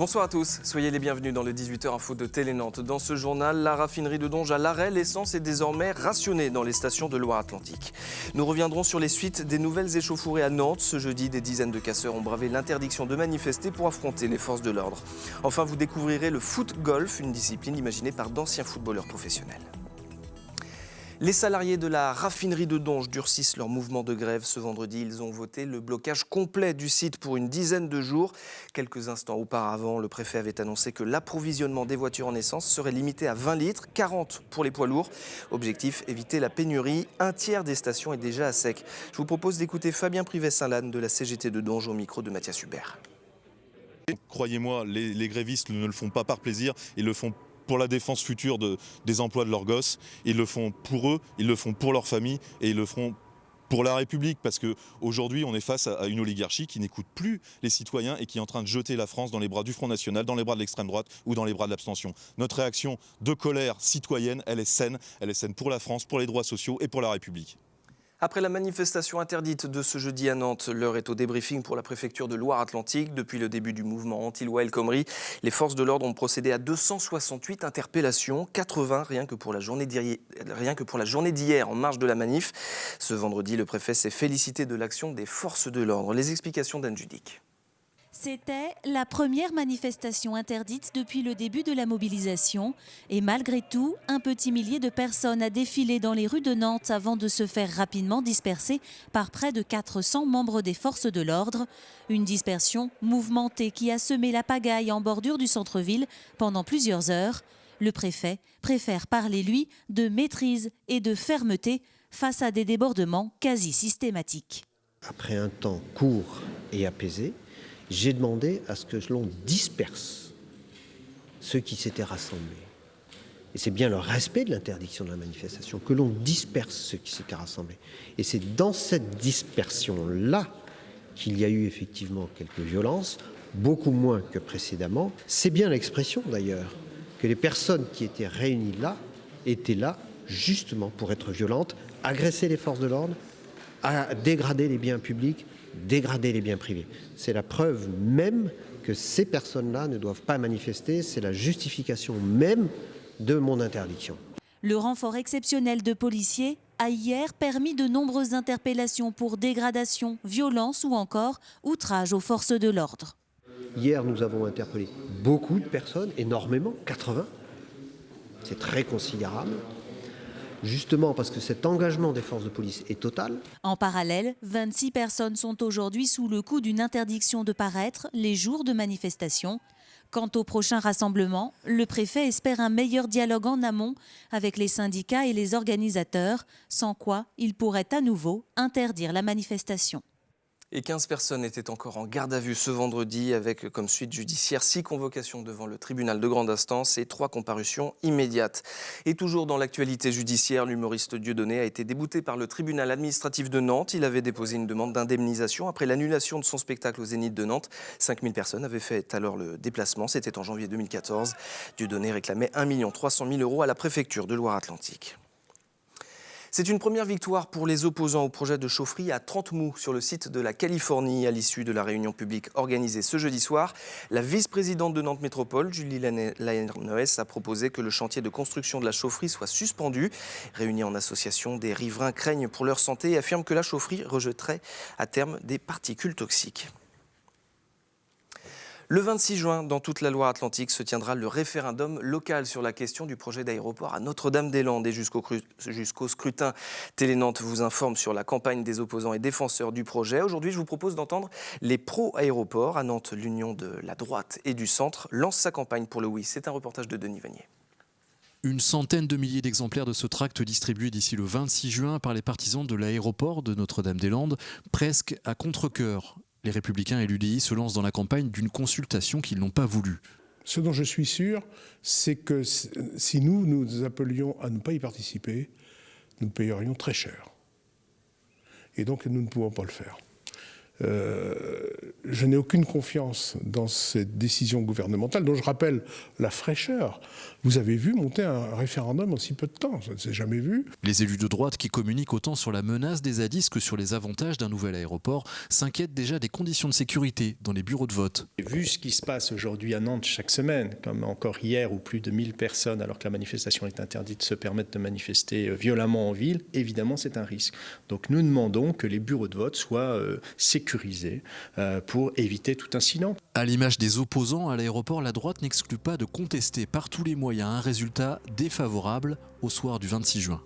Bonsoir à tous, soyez les bienvenus dans le 18h Info de Télé-Nantes. Dans ce journal, la raffinerie de Donges à l'arrêt, l'essence est désormais rationnée dans les stations de Loire-Atlantique. Nous reviendrons sur les suites des nouvelles échauffourées à Nantes. Ce jeudi, des dizaines de casseurs ont bravé l'interdiction de manifester pour affronter les forces de l'ordre. Enfin, vous découvrirez le foot-golf, une discipline imaginée par d'anciens footballeurs professionnels. Les salariés de la raffinerie de Donges durcissent leur mouvement de grève. Ce vendredi, ils ont voté le blocage complet du site pour une dizaine de jours. Quelques instants auparavant, le préfet avait annoncé que l'approvisionnement des voitures en essence serait limité à 20 litres, 40 pour les poids lourds. Objectif, éviter la pénurie. Un tiers des stations est déjà à sec. Je vous propose d'écouter Fabien Privet-Saint-Lanne de la CGT de Donges au micro de Mathias Hubert. Croyez-moi, les grévistes ne le font pas par plaisir, ils le font pour la défense future des emplois de leurs gosses. Ils le font pour eux, ils le font pour leur famille et ils le feront pour la République. Parce qu'aujourd'hui, on est face à une oligarchie qui n'écoute plus les citoyens et qui est en train de jeter la France dans les bras du Front National, dans les bras de l'extrême droite ou dans les bras de l'abstention. Notre réaction de colère citoyenne, elle est saine pour la France, pour les droits sociaux et pour la République. Après la manifestation interdite de ce jeudi à Nantes, l'heure est au débriefing pour la préfecture de Loire-Atlantique. Depuis le début du mouvement anti-loi El Khomri, les forces de l'ordre ont procédé à 268 interpellations, 80 rien que pour la journée d'hier en marge de la manif. Ce vendredi, le préfet s'est félicité de l'action des forces de l'ordre. Les explications d'Anne Judic. C'était la première manifestation interdite depuis le début de la mobilisation. Et malgré tout, un petit millier de personnes a défilé dans les rues de Nantes avant de se faire rapidement disperser par près de 400 membres des forces de l'ordre. Une dispersion mouvementée qui a semé la pagaille en bordure du centre-ville pendant plusieurs heures. Le préfet préfère parler, lui, de maîtrise et de fermeté face à des débordements quasi systématiques. Après un temps court et apaisé, j'ai demandé à ce que l'on disperse ceux qui s'étaient rassemblés. Et c'est bien le respect de l'interdiction de la manifestation, que l'on disperse ceux qui s'étaient rassemblés. Et c'est dans cette dispersion-là qu'il y a eu effectivement quelques violences, beaucoup moins que précédemment. C'est bien l'expression d'ailleurs que les personnes qui étaient réunies là étaient là justement pour être violentes, agresser les forces de l'ordre, à dégrader les biens publics, dégrader les biens privés. C'est la preuve même que ces personnes-là ne doivent pas manifester, c'est la justification même de mon interdiction. Le renfort exceptionnel de policiers a hier permis de nombreuses interpellations pour dégradation, violence ou encore outrage aux forces de l'ordre. Hier, nous avons interpellé beaucoup de personnes, énormément, 80. C'est très considérable. Justement parce que cet engagement des forces de police est total. En parallèle, 26 personnes sont aujourd'hui sous le coup d'une interdiction de paraître les jours de manifestation. Quant au prochain rassemblement, le préfet espère un meilleur dialogue en amont avec les syndicats et les organisateurs, sans quoi il pourrait à nouveau interdire la manifestation. Et 15 personnes étaient encore en garde à vue ce vendredi avec comme suite judiciaire 6 convocations devant le tribunal de grande instance et 3 comparutions immédiates. Et toujours dans l'actualité judiciaire, l'humoriste Dieudonné a été débouté par le tribunal administratif de Nantes. Il avait déposé une demande d'indemnisation après l'annulation de son spectacle au Zénith de Nantes. 5000 personnes avaient fait alors le déplacement, c'était en janvier 2014. Dieudonné réclamait 1 300 000 € à la préfecture de Loire-Atlantique. C'est une première victoire pour les opposants au projet de chaufferie à 30 mous sur le site de la Californie. À l'issue de la réunion publique organisée ce jeudi soir, la vice-présidente de Nantes Métropole, Julie Laernoès, a proposé que le chantier de construction de la chaufferie soit suspendu. Réunis en association, des riverains craignent pour leur santé et affirment que la chaufferie rejetterait à terme des particules toxiques. Le 26 juin, dans toute la Loire-Atlantique, se tiendra le référendum local sur la question du projet d'aéroport à Notre-Dame-des-Landes. Et jusqu'au scrutin, Télé-Nantes vous informe sur la campagne des opposants et défenseurs du projet. Aujourd'hui, je vous propose d'entendre les pro-aéroports. À Nantes, l'union de la droite et du centre lance sa campagne pour le oui. C'est un reportage de Denis Vanier. Une centaine de milliers d'exemplaires de ce tract distribués d'ici le 26 juin par les partisans de l'aéroport de Notre-Dame-des-Landes, presque à contre-cœur. Les Républicains et l'UDI se lancent dans la campagne d'une consultation qu'ils n'ont pas voulu. Ce dont je suis sûr, c'est que si nous appelions à ne pas y participer, nous payerions très cher. Et donc nous ne pouvons pas le faire. je n'ai aucune confiance dans cette décision gouvernementale, dont je rappelle la fraîcheur. Vous avez vu monter un référendum en si peu de temps, ça ne s'est jamais vu. Les élus de droite qui communiquent autant sur la menace des zadistes que sur les avantages d'un nouvel aéroport s'inquiètent déjà des conditions de sécurité dans les bureaux de vote. Vu ce qui se passe aujourd'hui à Nantes chaque semaine, comme encore hier où plus de 1000 personnes, alors que la manifestation est interdite, se permettent de manifester violemment en ville, évidemment c'est un risque. Donc nous demandons que les bureaux de vote soient sécurisés pour éviter tout incident. À l'image des opposants à l'aéroport, la droite n'exclut pas de contester par tous les moyens un résultat défavorable au soir du 26 juin.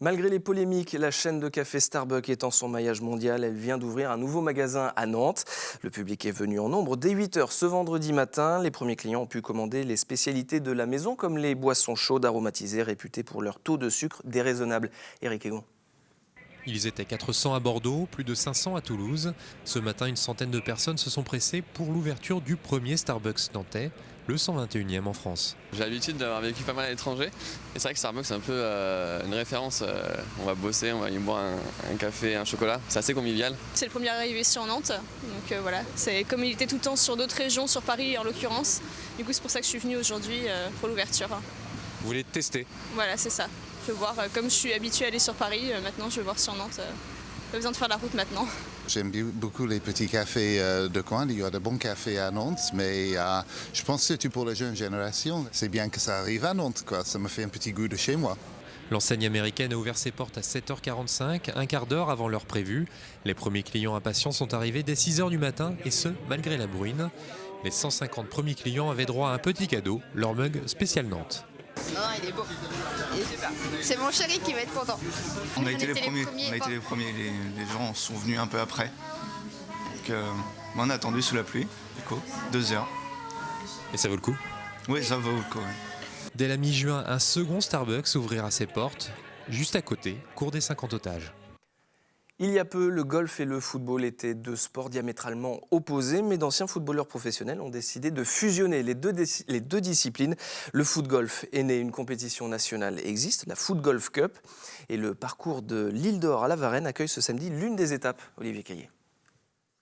Malgré les polémiques, la chaîne de café Starbucks étend son maillage mondial. Elle vient d'ouvrir un nouveau magasin à Nantes. Le public est venu en nombre dès 8h ce vendredi matin. Les premiers clients ont pu commander les spécialités de la maison, comme les boissons chaudes aromatisées réputées pour leur taux de sucre déraisonnable. Éric Egon. Ils étaient 400 à Bordeaux, plus de 500 à Toulouse. Ce matin, une centaine de personnes se sont pressées pour l'ouverture du premier Starbucks nantais, le 121e en France. J'ai l'habitude d'avoir vécu pas mal à l'étranger. Et c'est vrai que Starbucks, c'est un peu une référence. On va bosser, on va y boire un café, un chocolat. C'est assez convivial. C'est le premier arrivé sur Nantes. Donc voilà, c'est comme il était tout le temps sur d'autres régions, sur Paris en l'occurrence. Du coup, c'est pour ça que je suis venue aujourd'hui pour l'ouverture. Vous voulez tester? Voilà, c'est ça. Je veux voir, comme je suis habituée à aller sur Paris, maintenant je vais voir sur Nantes. Pas besoin de faire la route maintenant. J'aime beaucoup les petits cafés de coin. Il y a de bons cafés à Nantes, mais je pense surtout pour la jeune génération. C'est bien que ça arrive à Nantes, quoi. Ça me fait un petit goût de chez moi. L'enseigne américaine a ouvert ses portes à 7h45, un quart d'heure avant l'heure prévue. Les premiers clients impatients sont arrivés dès 6h du matin, et ce, malgré la bruine. Les 150 premiers clients avaient droit à un petit cadeau, leur mug spécial Nantes. Non, il est beau. Il est super. C'est mon chéri qui va être content. On a été les premiers. Les gens sont venus un peu après. Donc, on a attendu sous la pluie, du coup, 2 heures. Et ça vaut le coup? Oui, ça vaut le coup. Oui. Dès la mi-juin, un second Starbucks ouvrira ses portes, juste à côté, cour des 50 otages. Il y a peu, le golf et le football étaient deux sports diamétralement opposés, mais d'anciens footballeurs professionnels ont décidé de fusionner les deux disciplines. Le foot-golf est né, une compétition nationale existe, la Foot Golf Cup, et le parcours de l'Île d'Or à la Varenne accueille ce samedi l'une des étapes. Olivier Caillé.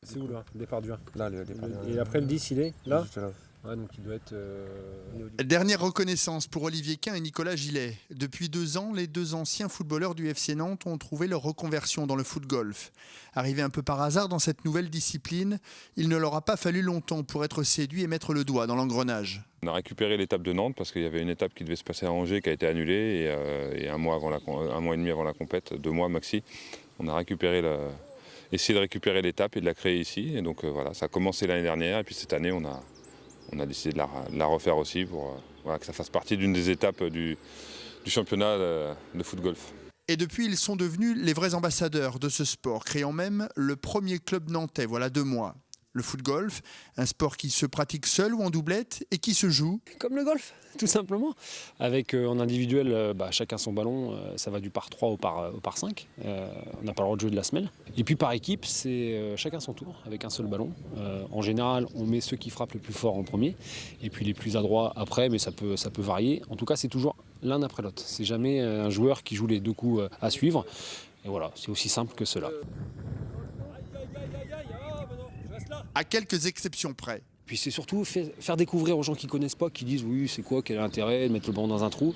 C'est où là, le départ du 1? Là, le départ du 1. Et après le 10, il est là? Juste là. Ouais, donc il doit être... Dernière reconnaissance pour Olivier Quint et Nicolas Gillet. Depuis 2 ans, les 2 anciens footballeurs du FC Nantes ont trouvé leur reconversion dans le foot-golf. Arrivés un peu par hasard dans cette nouvelle discipline, il ne leur a pas fallu longtemps pour être séduits et mettre le doigt dans l'engrenage. On a récupéré l'étape de Nantes parce qu'il y avait une étape qui devait se passer à Angers qui a été annulée et un mois et demi avant la compète, 2 mois maxi, on a essayé de récupérer l'étape et de la créer ici. Et donc voilà, ça a commencé l'année dernière et puis cette année on a décidé de la refaire aussi pour que ça fasse partie d'une des étapes du championnat de foot-golf. Et depuis, ils sont devenus les vrais ambassadeurs de ce sport, créant même le premier club nantais, voilà 2 mois. Le foot-golf, un sport qui se pratique seul ou en doublette et qui se joue comme le golf, tout simplement. Avec en individuel, chacun son ballon, ça va du par 3 au par 5. On n'a pas le droit de jouer de la semelle. Et puis par équipe, c'est chacun son tour, avec un seul ballon. En général, on met ceux qui frappent le plus fort en premier, et puis les plus adroits après, mais ça peut varier. En tout cas, c'est toujours l'un après l'autre. C'est jamais un joueur qui joue les 2 coups à suivre. Et voilà, c'est aussi simple que cela. À quelques exceptions près. Puis c'est surtout faire découvrir aux gens qui ne connaissent pas, qui disent oui, c'est quoi, quel est l'intérêt de mettre le ballon dans un trou.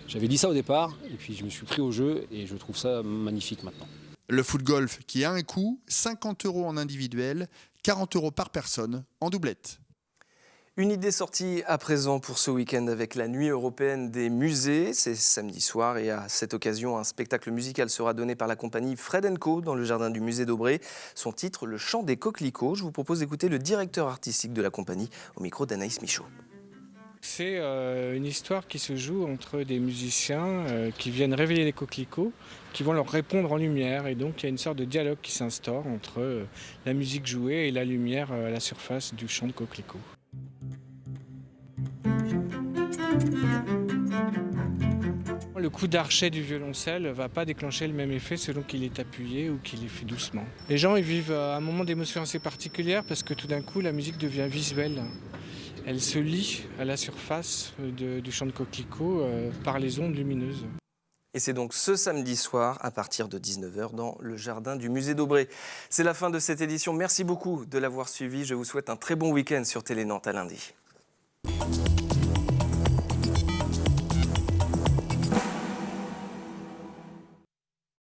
J'avais dit ça au départ, et puis je me suis pris au jeu, et je trouve ça magnifique maintenant. Le foot-golf qui a un coût, 50 € en individuel, 40 € par personne en doublette. Une idée sortie à présent pour ce week-end avec la Nuit européenne des musées. C'est samedi soir et à cette occasion, un spectacle musical sera donné par la compagnie Fred & Co dans le jardin du musée d'Aubray. Son titre, Le chant des coquelicots. Je vous propose d'écouter le directeur artistique de la compagnie au micro d'Anaïs Michaud. C'est une histoire qui se joue entre des musiciens qui viennent réveiller les coquelicots, qui vont leur répondre en lumière. Et donc il y a une sorte de dialogue qui s'instaure entre la musique jouée et la lumière à la surface du chant de coquelicots. Le coup d'archet du violoncelle ne va pas déclencher le même effet selon qu'il est appuyé ou qu'il est fait doucement. Les gens ils vivent un moment d'émotion assez particulière parce que tout d'un coup la musique devient visuelle. Elle se lie à la surface du chant de coquelicot par les ondes lumineuses. Et c'est donc ce samedi soir à partir de 19h dans le jardin du musée d'Aubray. C'est la fin de cette édition. Merci beaucoup de l'avoir suivi. Je vous souhaite un très bon week-end sur Télé Nantes. À lundi.